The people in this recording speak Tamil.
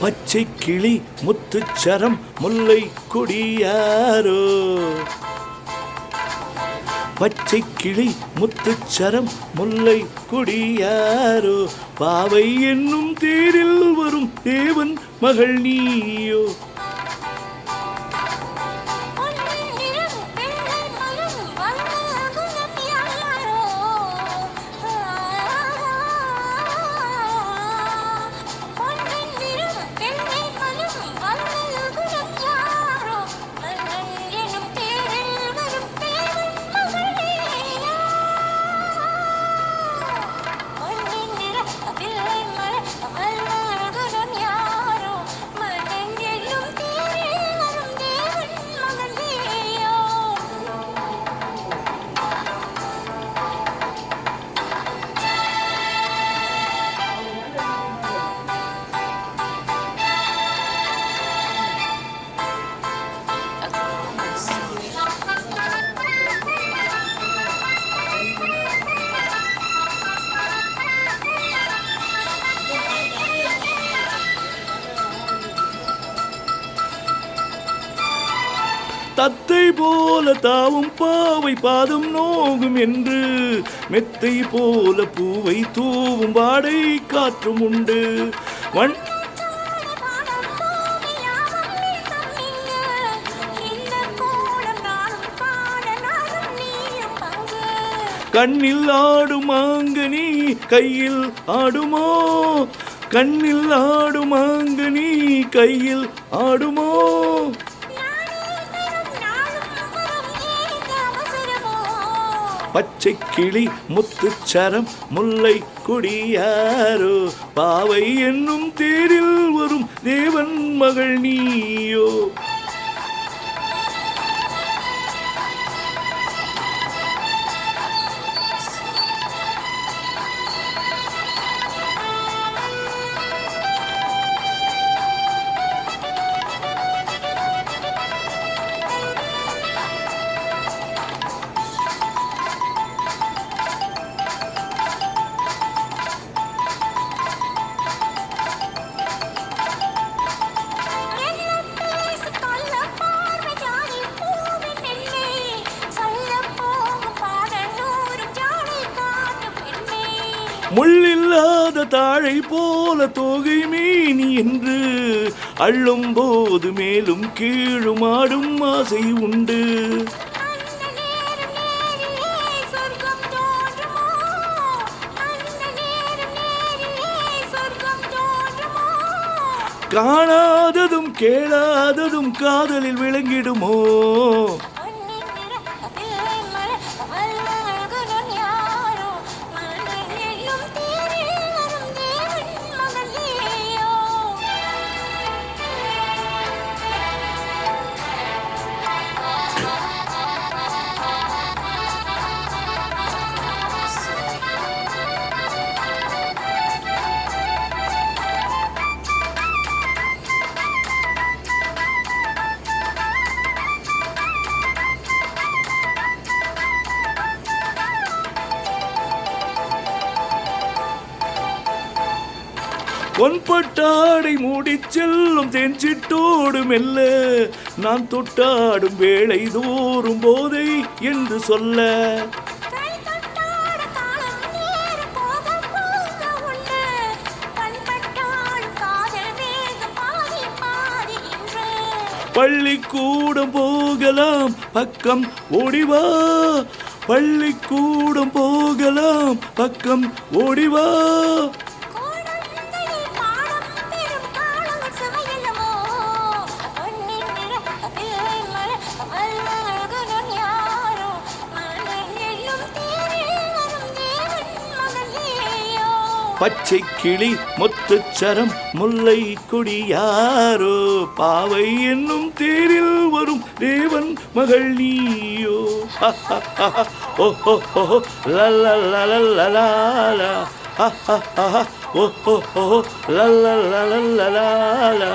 பச்சை கிளி முத்துச்சரம் முல்லை கொடியாரோ. பச்சை கிளி முத்துச்சரம் முல்லை கொடியாரோ. பாவை என்னும் தேரில் வரும் தேவன் மகள் நீயோ. தத்தை போல தாவும் பாவை பாதம் நோகும் என்று மெத்தை போல பூவை தூவும் வாடை காற்றும் உண்டு. கண்ணில் ஆடும் மாங்கனி கையில் ஆடுமோ. கண்ணில் ஆடும் மாங்கனி கையில் ஆடுமோ. பச்சை கிளி முத்துச்சரம் முல்லை கொடியாரோ. பாவை என்னும் தேரில் வரும் தேவன் மகள் நீயோ. முள்ளில்லாத தாழை போல தோகை மீனி என்று அள்ளும் போது மேலும் கீழும் ஆடும் ஆசை உண்டு. காணாததும் கேளாததும் காதலில் விளங்கிடுமோ. பொன்பட்டாடை மூடிச் செல்லும் தெஞ்சிட்டோடு மெல்ல நான் தொட்டாடும் வேளை தோறும் போதை என்று சொல்ல. பள்ளிக்கூடம் போகலாம் பக்கம் ஓடிவா. பள்ளிக்கூடம் போகலாம் பக்கம் ஓடிவா. பச்சை கிளி முத்துச்சரம் முல்லை கொடியாரோ. பாவை என்னும் தேரில் வரும் தேவன் மகள் நீயோ. ஓஹோ லல்லலலலலா. ஓஹோ லல்லலலலலா.